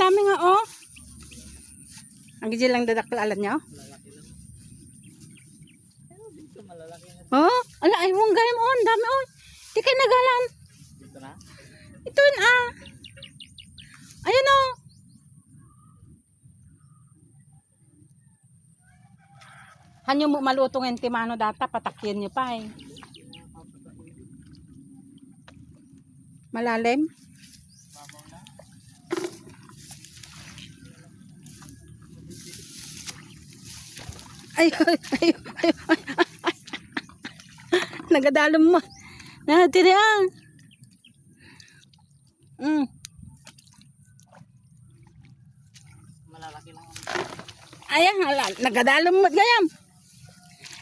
dami nga oh. Ang gijil lang dadakalalan nyo. Malalaki lang. Pero dito malalaki na. Oh, ala ay mong gayam on, dami oh. Di kay nagalan. Dito na? Ito yun ah. Ayun oh. Hanyo mo malutong yung timano data, patakyan nyo pa eh. Malalim? Babaw na. Ay, ay. Nagadalom mo. Natiri ah. Malalaki lang. Ayan, nagadalom mo. Gayam.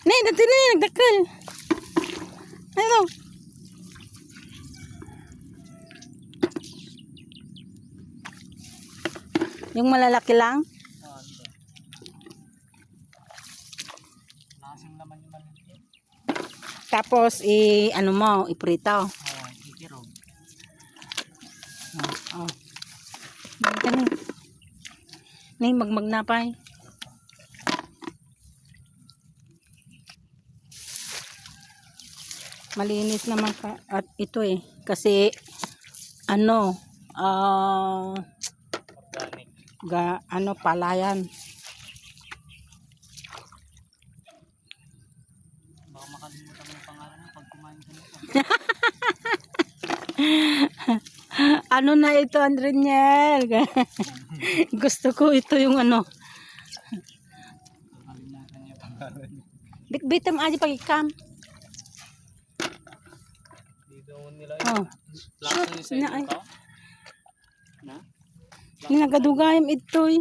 Nay, natiri, nagdakal. Ano? Yung malalaki lang? Oo, ito. Lasing naman yung maliit. Tapos, ano mo, iprito. Oo, ikirog. Oh. Ganun. Nay, magmag na pa eh. Malinis naman ka at ito eh kasi ano Organic. Palayan. Baka makalimutan mo yung pangalan mo pag kumain ka nito. Ano na ito, Andriniel? Gusto ko ito yung ano. Nakalimutan niya yung pangalan niya. Bitbitam aja pagikam. Dito nila Oh. Lasa niya sa Na, inyo ka? Na? Ninagadugayam ito eh.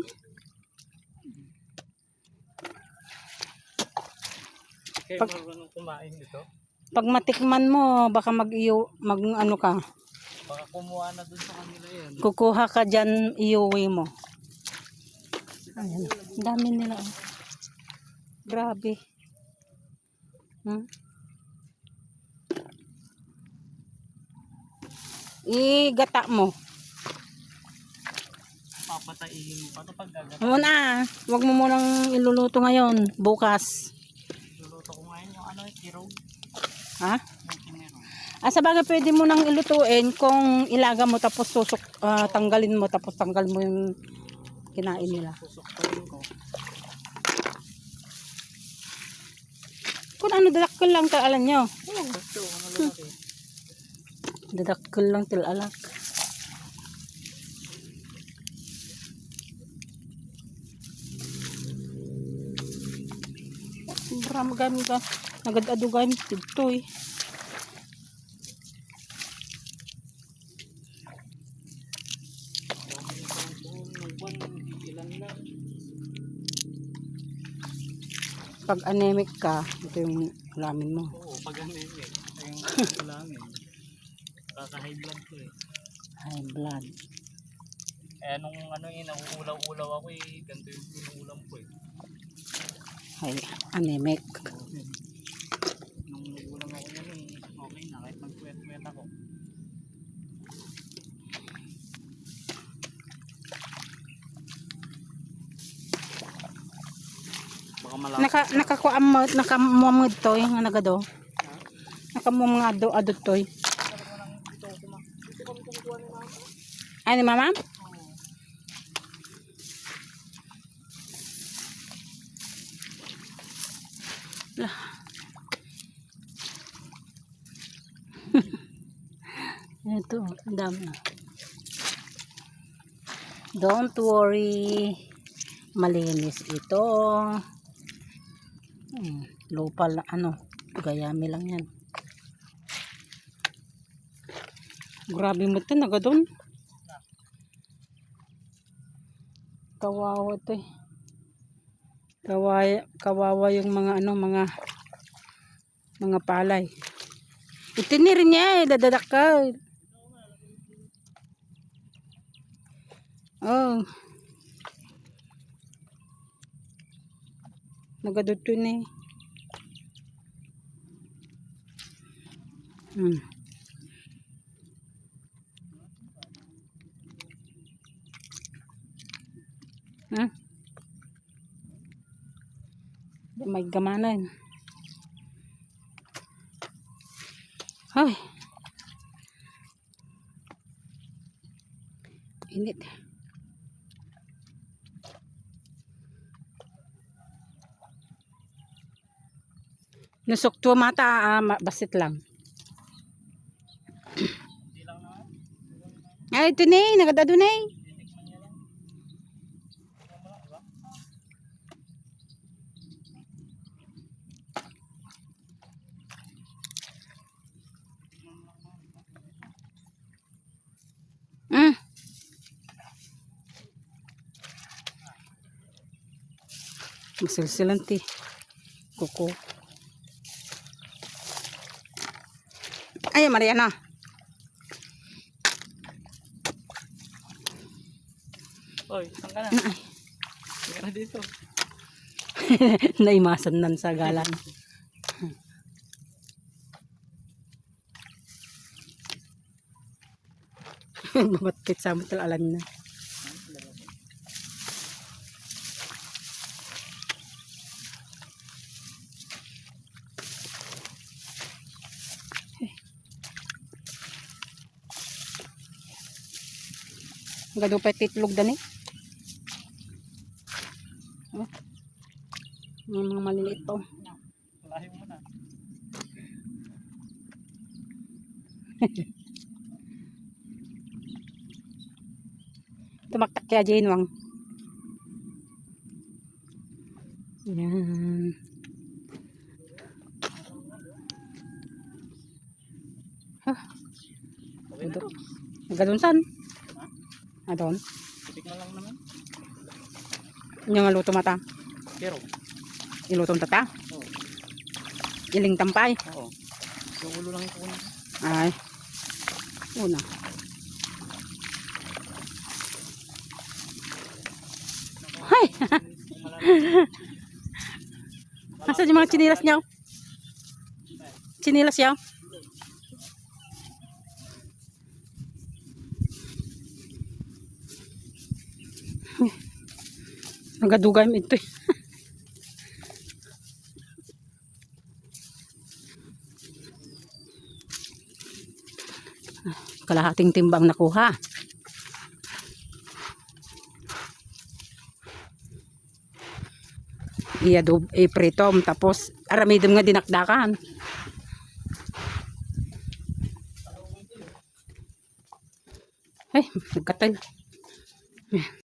Kaya marunong kumain dito? Pag matikman mo, baka ano ka. Baka kumuha na dun sa kanila yan. Kukuha ka dyan, iuwi mo. Ayan. Dami nila. Oh. Grabe. Igata mo. Papatayin mo pa ito pag gagat. Muna, wag mo munang iluluto ngayon. Bukas. Luluto ko ngayon yung ano, kirog. Ha? Yung kinero. Sa bagay pwede mo nang ilutuin kung ilaga mo tapos tanggalin mo tapos tanggal mo yung kinain nila. Susuktayin ko. Kung ano, dadakkel lang alam nyo. Oo, ito, ano lalaki. Dadakkel lang alak. Marami ka. Nagad-adugan dito eh. Pag anemic ka, ito yung ulamin mo. Oo, pag anemic. Ito yung ulamin. Kaka-high blood ko eh. High blood. Eh, nung ano eh, nauulaw-ulaw ako eh. Ganito yung inuulam ko eh. High anemic. Nung nagulang ako yan eh, okay na. Kahit mag-kwet-kwet ako. Baka malaki. Nakamumod to yung nagado. Nakamumod adot to. Ay, ni mama? Lah. Ito, ang dami. Don't worry. Malinis ito. Lupa lang, gayami lang yan. Grabe mo ito, nagadon. Kawawa ito eh. Kawawa yung mga mga palay. Itinir niya eh, dadadakal. Oh. Nagadot yun eh. Ha? May gamanan. Ay. Init. Nusok to mata, basit lang. Hindi lang naman. Ay, ito na eh. Nagadado na eh. Titikman niya lang. Tingnan mo lang, diba? Mm. Masilsilanti. Kuko. Ay, Mariana. Oy, saan ka na? Hindi ka na dito. Naimasan nan sa galan. Bumatkit sa mo alam na. Gado pa titlog dan eh. Oh. May mga maliliit pa. Walahin mo na. Tumaktak kaya Jane Wang. Yan. Huh. Okay na to. Gadon san? Adon. Titikman lang naman. Yung luto mata. Pero, Ilutong tata. oo. Iling tampay. Oo. Yung ulo lang yung kukunin. Ay. Una. Hay! Asa yung mga chinilas niyaw? Chinilas yaw? Nagadugay mo ito eh. Kalahating timbang nakuha. Iadub, ipritom, tapos aramidom nga dinakdakan. Ay, nagkatal.